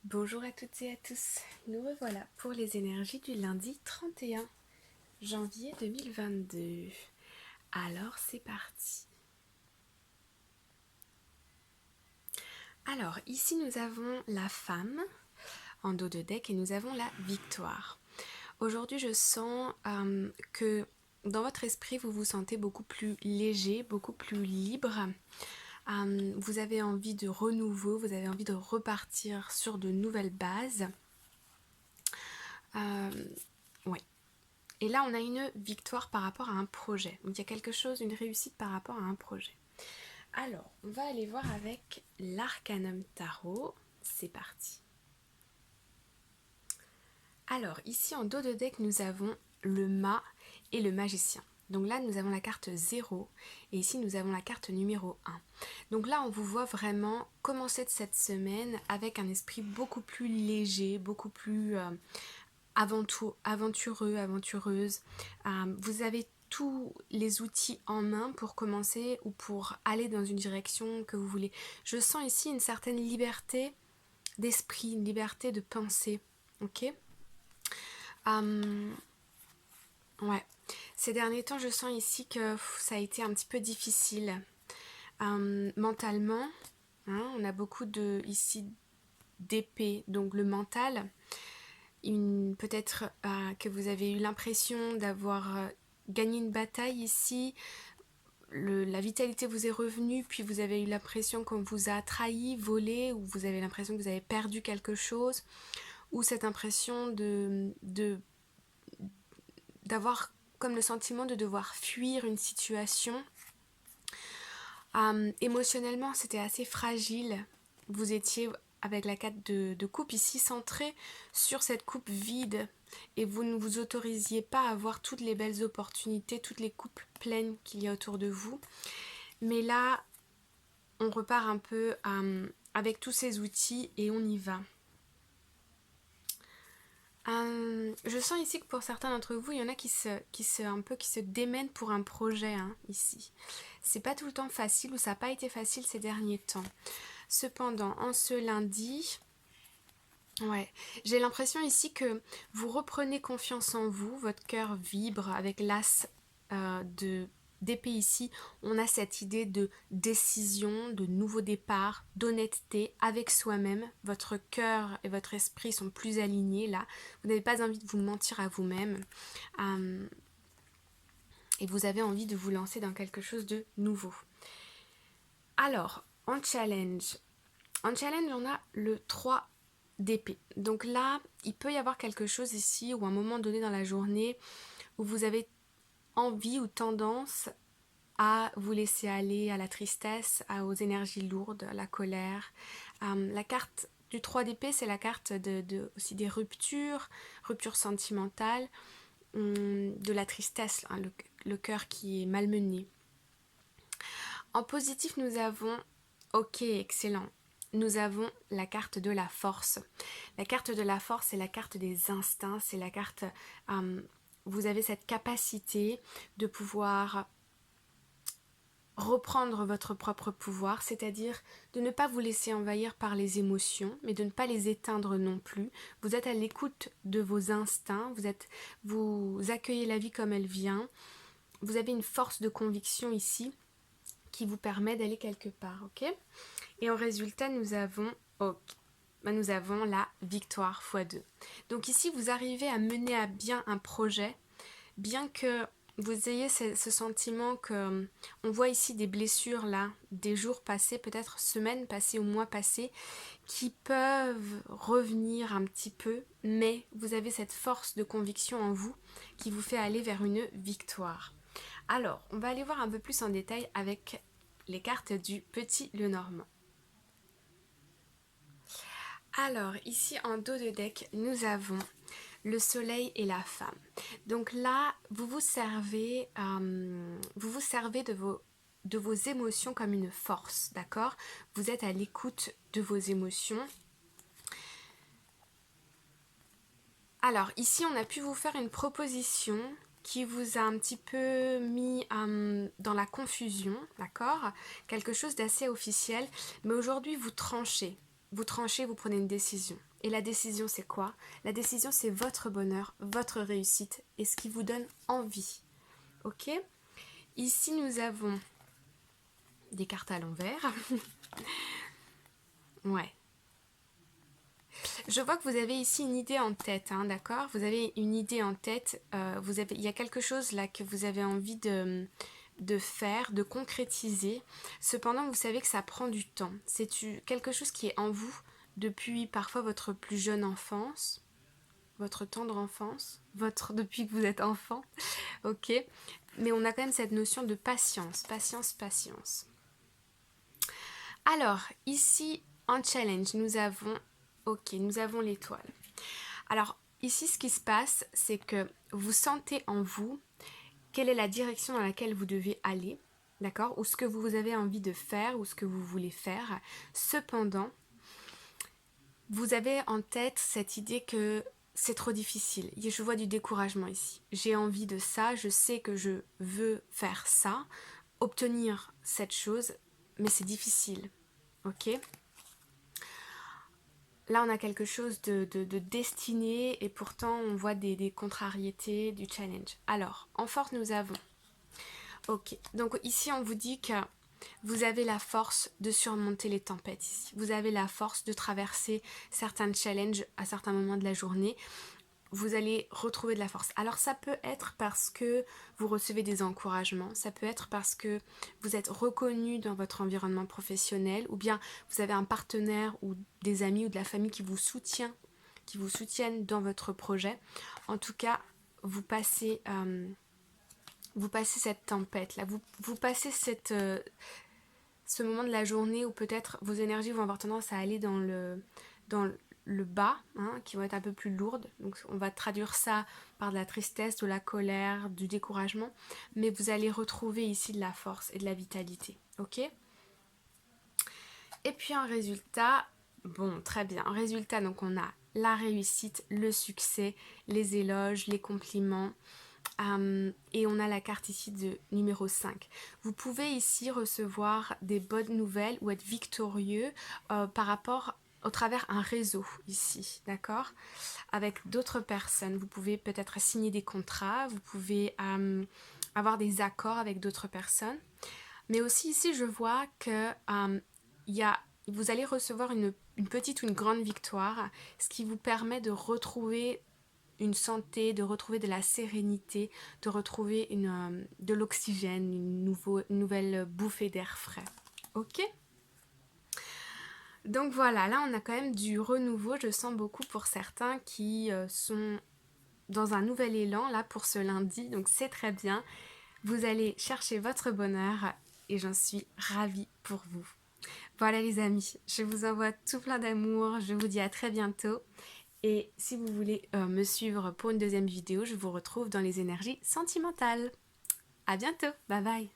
Bonjour à toutes et à tous, nous revoilà pour les énergies du lundi 31 janvier 2022. Alors c'est parti. Alors ici nous avons la femme en dos de deck et nous avons la victoire. Aujourd'hui je sens que dans votre esprit vous vous sentez beaucoup plus léger, beaucoup plus libre. Vous avez envie de renouveau, vous avez envie de repartir sur de nouvelles bases. Oui. Et là, on a une victoire par rapport à un projet. Donc, il y a quelque chose, une réussite par rapport à un projet. Alors, on va aller voir avec l'Arcanum Tarot. C'est parti. Alors, ici en dos de deck, nous avons le mât et le magicien. Donc là, nous avons la carte 0 et ici, nous avons la carte numéro 1. Donc là, on vous voit vraiment commencer cette semaine avec un esprit beaucoup plus léger, beaucoup plus aventureux, aventureuse. Vous avez tous les outils en main pour commencer ou pour aller dans une direction que vous voulez. Je sens ici une certaine liberté d'esprit, une liberté de pensée. Ok. Ouais. Ces derniers temps, je sens ici que ça a été un petit peu difficile. Mentalement, hein, on a beaucoup de ici d'épée, donc le mental. Peut-être que vous avez eu l'impression d'avoir gagné une bataille ici, la vitalité vous est revenue, puis vous avez eu l'impression qu'on vous a trahi, volé, ou vous avez l'impression que vous avez perdu quelque chose, ou cette impression d'avoir comme le sentiment de devoir fuir une situation. Émotionnellement, c'était assez fragile. Vous étiez avec la carte de coupe ici centrée sur cette coupe vide et vous ne vous autorisiez pas à voir toutes les belles opportunités, toutes les coupes pleines qu'il y a autour de vous. Mais là, on repart un peu avec tous ces outils et on y va. Je sens ici que pour certains d'entre vous, il y en a qui se démènent pour un projet ici. C'est pas tout le temps facile ou ça n'a pas été facile ces derniers temps. Cependant, en ce lundi, ouais, j'ai l'impression ici que vous reprenez confiance en vous, votre cœur vibre avec l'as d'épée ici. On a cette idée de décision, de nouveau départ, d'honnêteté avec soi-même. Votre cœur et votre esprit sont plus alignés là. Vous n'avez pas envie de vous mentir à vous-même. Et vous avez envie de vous lancer dans quelque chose de nouveau. Alors, en challenge, on a le 3 d'épée. Donc là, il peut y avoir quelque chose ici ou à un moment donné dans la journée où vous avez envie ou tendance à vous laisser aller à la tristesse, aux énergies lourdes, à la colère. La carte du 3 d'épée, c'est la carte aussi des ruptures, ruptures sentimentales, de la tristesse, hein, le cœur qui est malmené. En positif, nous avons, ok, excellent, nous avons la carte de la force. La carte de la force, c'est la carte des instincts, c'est la carte, vous avez cette capacité de pouvoir reprendre votre propre pouvoir, c'est-à-dire de ne pas vous laisser envahir par les émotions, mais de ne pas les éteindre non plus. Vous êtes à l'écoute de vos instincts, vous accueillez la vie comme elle vient, vous avez une force de conviction ici qui vous permet d'aller quelque part, ok? Et en résultat, nous avons la victoire x2. Donc ici, vous arrivez à mener à bien un projet, bien que vous ayez ce sentiment que on voit ici des blessures là, des jours passés, peut-être semaines passées ou mois passés, qui peuvent revenir un petit peu, mais vous avez cette force de conviction en vous qui vous fait aller vers une victoire. Alors, on va aller voir un peu plus en détail avec les cartes du Petit Lenormand. Alors, ici en dos de deck, nous avons le soleil et la femme. Donc là, vous vous servez de vos émotions comme une force, d'accord? Vous êtes à l'écoute de vos émotions. Alors, ici, on a pu vous faire une proposition qui vous a un petit peu mis dans la confusion, d'accord? Quelque chose d'assez officiel. Mais aujourd'hui, vous tranchez. Vous tranchez, vous prenez une décision. Et la décision, c'est quoi? La décision, c'est votre bonheur, votre réussite et ce qui vous donne envie. Ok? Ici, nous avons des cartes à l'envers. Ouais. Je vois que vous avez ici une idée en tête, hein, d'accord? Vous avez une idée en tête. Il y a quelque chose là que vous avez envie de faire, de concrétiser. Cependant, vous savez que ça prend du temps. C'est quelque chose qui est en vous depuis parfois votre plus jeune enfance, votre tendre enfance, depuis que vous êtes enfant, ok? Mais on a quand même cette notion de patience, patience, patience. Alors, ici, en challenge, nous avons l'étoile. Alors, ici, ce qui se passe, c'est que vous sentez en vous quelle est la direction dans laquelle vous devez aller, d'accord? Ou ce que vous avez envie de faire, ou ce que vous voulez faire. Cependant, vous avez en tête cette idée que c'est trop difficile. Je vois du découragement ici. J'ai envie de ça, je sais que je veux faire ça, obtenir cette chose, mais c'est difficile. Ok? Là, on a quelque chose de destiné et pourtant on voit des contrariétés du challenge. Alors, en force, nous avons... Ok, donc ici, on vous dit que vous avez la force de surmonter les tempêtes ici. Vous avez la force de traverser certains challenges à certains moments de la journée. Vous allez retrouver de la force. Alors ça peut être parce que vous recevez des encouragements, ça peut être parce que vous êtes reconnu dans votre environnement professionnel, ou bien vous avez un partenaire ou des amis ou de la famille qui vous soutiennent dans votre projet. En tout cas, vous passez cette tempête là, vous passez ce moment de la journée où peut-être vos énergies vont avoir tendance à aller dans le bas, hein, qui vont être un peu plus lourdes. Donc on va traduire ça par de la tristesse, de la colère, du découragement. Mais vous allez retrouver ici de la force et de la vitalité. Ok? Et puis un résultat, bon, très bien. Un résultat, donc on a la réussite, le succès, les éloges, les compliments. Et on a la carte ici de numéro 5. Vous pouvez ici recevoir des bonnes nouvelles ou être victorieux par rapport au travers un réseau ici, d'accord? Avec d'autres personnes. Vous pouvez peut-être signer des contrats, vous pouvez avoir des accords avec d'autres personnes. Mais aussi ici, je vois que vous allez recevoir une petite ou une grande victoire, ce qui vous permet de retrouver une santé, de retrouver de la sérénité, de retrouver de l'oxygène, une nouvelle bouffée d'air frais. Ok? Donc voilà, là on a quand même du renouveau, je sens beaucoup pour certains qui sont dans un nouvel élan là pour ce lundi, donc c'est très bien. Vous allez chercher votre bonheur et j'en suis ravie pour vous. Voilà les amis, je vous envoie tout plein d'amour, je vous dis à très bientôt. Et si vous voulez me suivre pour une deuxième vidéo, je vous retrouve dans les énergies sentimentales. À bientôt, bye bye.